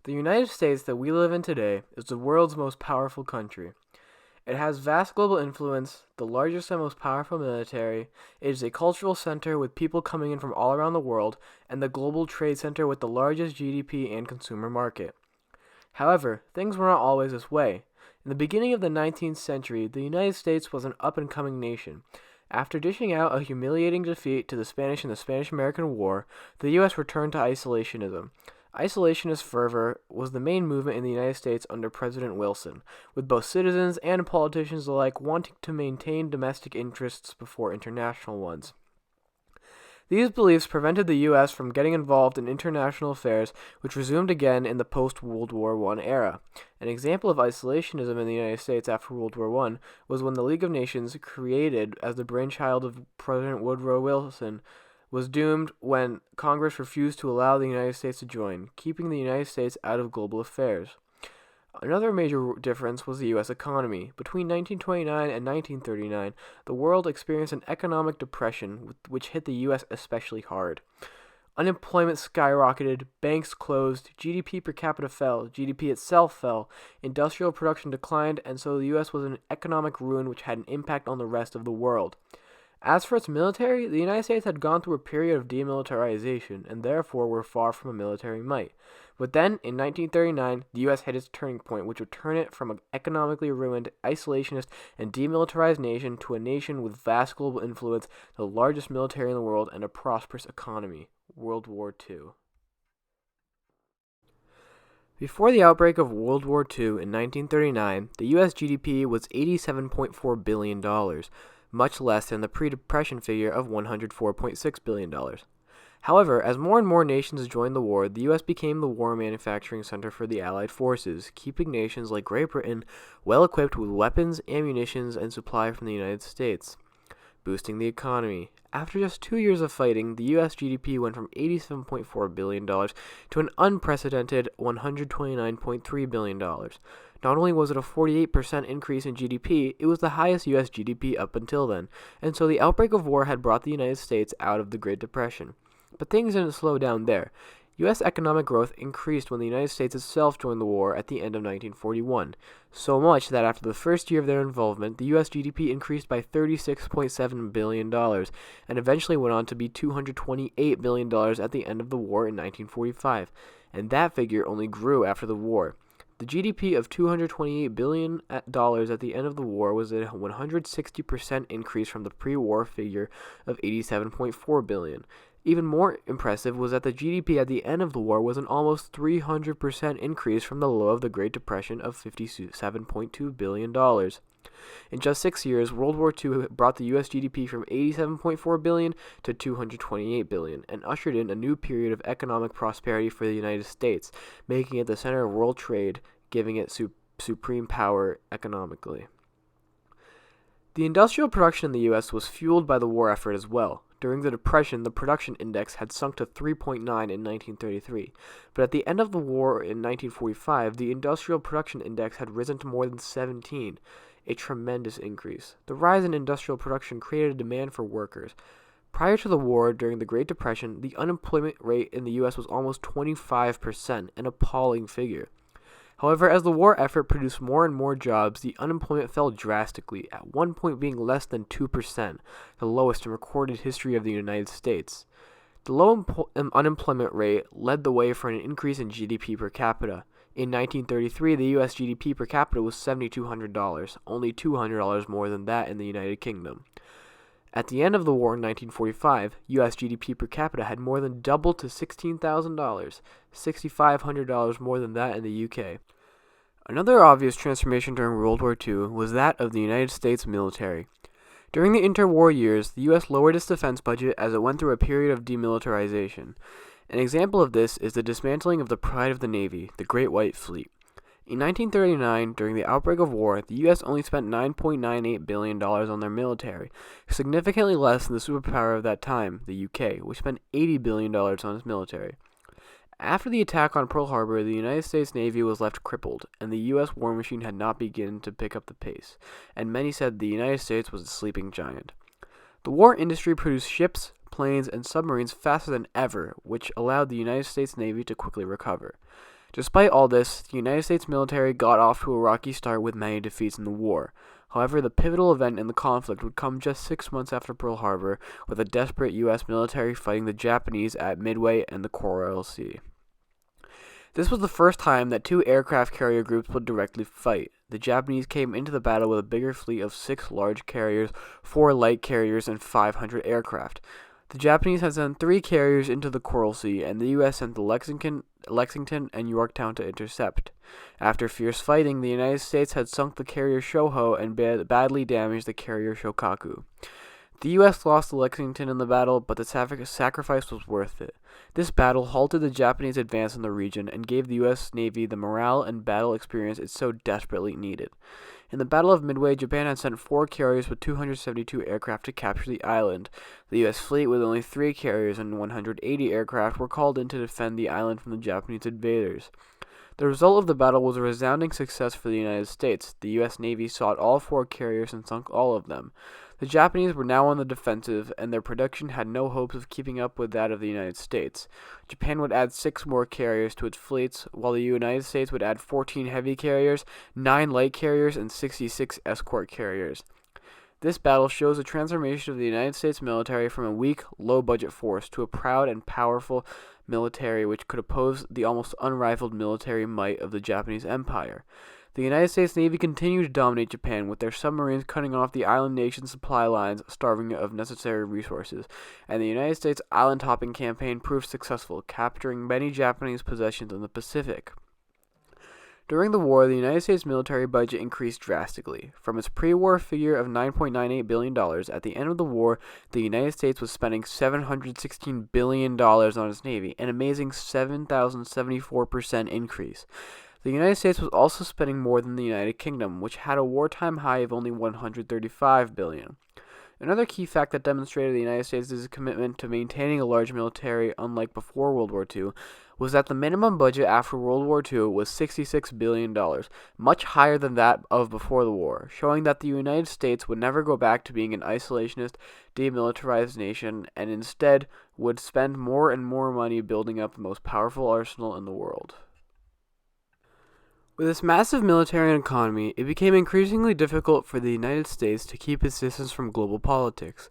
The United States that we live in today is the world's most powerful country. It has vast global influence, the largest and most powerful military, it is a cultural center with people coming in from all around the world, and the global trade center with the largest GDP and consumer market. However, things were not always this way. In the beginning of the 19th century, the United States was an up and coming nation. After dishing out a humiliating defeat to the Spanish in the Spanish American War, the U.S. returned to isolationism. Isolationist fervor was the main movement in the United States under President Wilson, with both citizens and politicians alike wanting to maintain domestic interests before international ones. These beliefs prevented the U.S. from getting involved in international affairs, which resumed again in the post-World War I era. An example of isolationism in the United States after World War I was when the League of Nations, created as the brainchild of President Woodrow Wilson, was doomed when Congress refused to allow the United States to join, keeping the United States out of global affairs. Another major difference was the U.S. economy. Between 1929 and 1939, the world experienced an economic depression which hit the U.S. especially hard. Unemployment skyrocketed, banks closed, GDP per capita fell, GDP itself fell, industrial production declined, and so the U.S. was in economic ruin which had an impact on the rest of the world. As for its military, the United States had gone through a period of demilitarization and therefore were far from a military might. But then, in 1939, the U.S. hit its turning point, which would turn it from an economically ruined, isolationist, and demilitarized nation to a nation with vast global influence, the largest military in the world, and a prosperous economy. World War II. Before the outbreak of World War II in 1939, the U.S. GDP was $87.4 billion, much less than the pre-depression figure of $104.6 billion. However, as more and more nations joined the war, the U.S. became the war manufacturing center for the Allied forces, keeping nations like Great Britain well equipped with weapons, ammunition, and supply from the United States, boosting the economy. After just 2 years of fighting, the U.S. GDP went from $87.4 billion to an unprecedented $129.3 billion. Not only was it a 48% increase in GDP, it was the highest U.S. GDP up until then, and so the outbreak of war had brought the United States out of the Great Depression. But things didn't slow down there. U.S. economic growth increased when the United States itself joined the war at the end of 1941, so much that after the first year of their involvement, the U.S. GDP increased by $36.7 billion, and eventually went on to be $228 billion at the end of the war in 1945, and that figure only grew after the war. The GDP of $228 billion at the end of the war was a 160% increase from the pre-war figure of $87.4 billion. Even more impressive was that the GDP at the end of the war was an almost 300% increase from the low of the Great Depression of $57.2 billion. In just 6 years, World War II brought the U.S. GDP from $87.4 billion to $228 billion and ushered in a new period of economic prosperity for the United States, making it the center of world trade, giving it supreme power economically. The industrial production in the U.S. was fueled by the war effort as well. During the Depression, the production index had sunk to 3.9 in 1933, but at the end of the war in 1945, the industrial production index had risen to more than 17, a tremendous increase. The rise in industrial production created a demand for workers. Prior to the war, during the Great Depression, the unemployment rate in the U.S. was almost 25%, an appalling figure. However, as the war effort produced more and more jobs, the unemployment fell drastically, at one point being less than 2%, the lowest in recorded history of the United States. The low unemployment rate led the way for an increase in GDP per capita. In 1933, the U.S. GDP per capita was $7,200, only $200 more than that in the United Kingdom. At the end of the war in 1945, U.S. GDP per capita had more than doubled to $16,000, $6,500 more than that in the UK. Another obvious transformation during World War II was that of the United States military. During the interwar years, the U.S. lowered its defense budget as it went through a period of demilitarization. An example of this is the dismantling of the pride of the Navy, the Great White Fleet. In 1939, during the outbreak of war, the U.S. only spent $9.98 billion on their military, significantly less than the superpower of that time, the UK, which spent $80 billion on its military. After the attack on Pearl Harbor, the United States Navy was left crippled, and the U.S. war machine had not begun to pick up the pace, and many said the United States was a sleeping giant. The war industry produced ships, planes, and submarines faster than ever, which allowed the United States Navy to quickly recover. Despite all this, the United States military got off to a rocky start with many defeats in the war. However, the pivotal event in the conflict would come just 6 months after Pearl Harbor, with a desperate U.S. military fighting the Japanese at Midway and the Coral Sea. This was the first time that two aircraft carrier groups would directly fight. The Japanese came into the battle with a bigger fleet of 6 large carriers, 4 light carriers, and 500 aircraft. The Japanese had sent 3 carriers into the Coral Sea, and the U.S. sent the Lexington and Yorktown to intercept. After fierce fighting, the United States had sunk the carrier Shoho and badly damaged the carrier Shokaku. The U.S. lost the Lexington in the battle, but the sacrifice was worth it. This battle halted the Japanese advance in the region and gave the U.S. Navy the morale and battle experience it so desperately needed. In the Battle of Midway, Japan had sent 4 carriers with 272 aircraft to capture the island. The U.S. fleet, with only 3 carriers and 180 aircraft, were called in to defend the island from the Japanese invaders. The result of the battle was a resounding success for the United States. The U.S. Navy sought all 4 carriers and sunk all of them. The Japanese were now on the defensive, and their production had no hopes of keeping up with that of the United States. Japan would add 6 more carriers to its fleets, while the United States would add 14 heavy carriers, 9 light carriers, and 66 escort carriers. This battle shows the transformation of the United States military from a weak, low-budget force to a proud and powerful military which could oppose the almost unrivaled military might of the Japanese Empire. The United States Navy continued to dominate Japan, with their submarines cutting off the island nation's supply lines, starving it of necessary resources, and the United States island-hopping campaign proved successful, capturing many Japanese possessions in the Pacific. During the war, the United States military budget increased drastically. From its pre-war figure of $9.98 billion, at the end of the war, the United States was spending $716 billion on its Navy, an amazing 7,074% increase. The United States was also spending more than the United Kingdom, which had a wartime high of only $135 billion. Another key fact that demonstrated the United States' commitment to maintaining a large military, unlike before World War II, was that the minimum budget after World War II was $66 billion, much higher than that of before the war, showing that the United States would never go back to being an isolationist, demilitarized nation, and instead would spend more and more money building up the most powerful arsenal in the world. With its massive military and economy, it became increasingly difficult for the United States to keep its distance from global politics.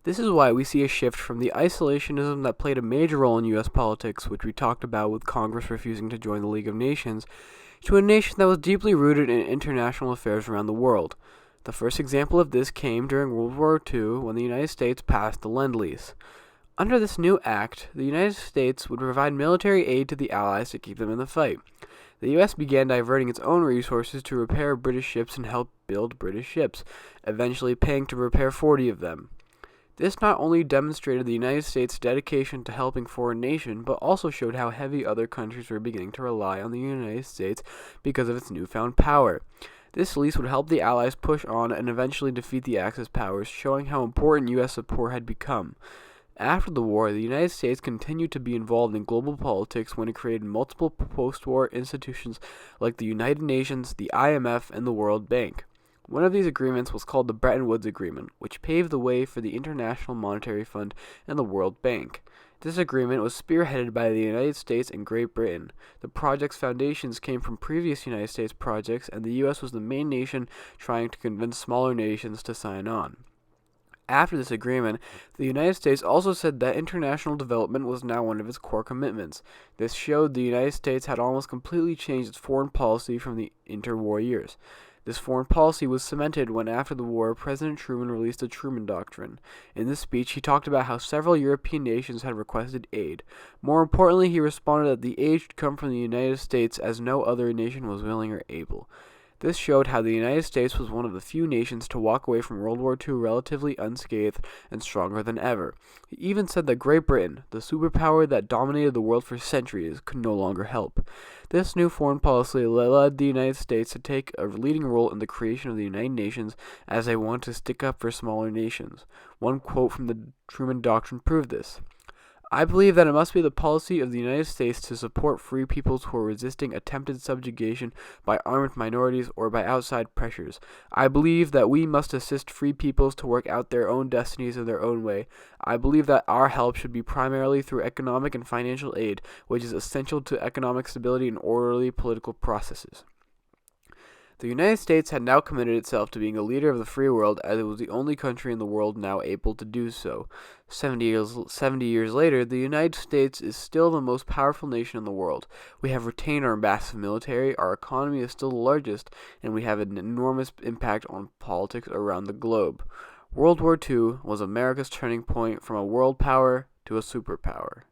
This is why we see a shift from the isolationism that played a major role in U.S. politics, which we talked about with Congress refusing to join the League of Nations, to a nation that was deeply rooted in international affairs around the world. The first example of this came during World War II when the United States passed the Lend-Lease. Under this new act, the United States would provide military aid to the Allies to keep them in the fight. The U.S. began diverting its own resources to repair British ships and help build British ships, eventually paying to repair 40 of them. This not only demonstrated the United States' dedication to helping foreign nations, but also showed how heavy other countries were beginning to rely on the United States because of its newfound power. This lease would help the Allies push on and eventually defeat the Axis powers, showing how important U.S. support had become. After the war, the United States continued to be involved in global politics when it created multiple post-war institutions like the United Nations, the IMF, and the World Bank. One of these agreements was called the Bretton Woods Agreement, which paved the way for the International Monetary Fund and the World Bank. This agreement was spearheaded by the United States and Great Britain. The project's foundations came from previous United States projects, and the U.S. was the main nation trying to convince smaller nations to sign on. After this agreement, the United States also said that international development was now one of its core commitments. This showed the United States had almost completely changed its foreign policy from the interwar years. This foreign policy was cemented when, after the war, President Truman released the Truman Doctrine. In this speech, he talked about how several European nations had requested aid. More importantly, he responded that the aid should come from the United States as no other nation was willing or able. This showed how the United States was one of the few nations to walk away from World War II relatively unscathed and stronger than ever. He even said that Great Britain, the superpower that dominated the world for centuries, could no longer help. This new foreign policy led the United States to take a leading role in the creation of the United Nations, as they wanted to stick up for smaller nations. One quote from the Truman Doctrine proved this. I believe that it must be the policy of the United States to support free peoples who are resisting attempted subjugation by armed minorities or by outside pressures. I believe that we must assist free peoples to work out their own destinies in their own way. I believe that our help should be primarily through economic and financial aid, which is essential to economic stability and orderly political processes. The United States had now committed itself to being a leader of the free world, as it was the only country in the world now able to do so. 70 years later, the United States is still the most powerful nation in the world. We have retained our massive military, our economy is still the largest, and we have an enormous impact on politics around the globe. World War II was America's turning point from a world power to a superpower.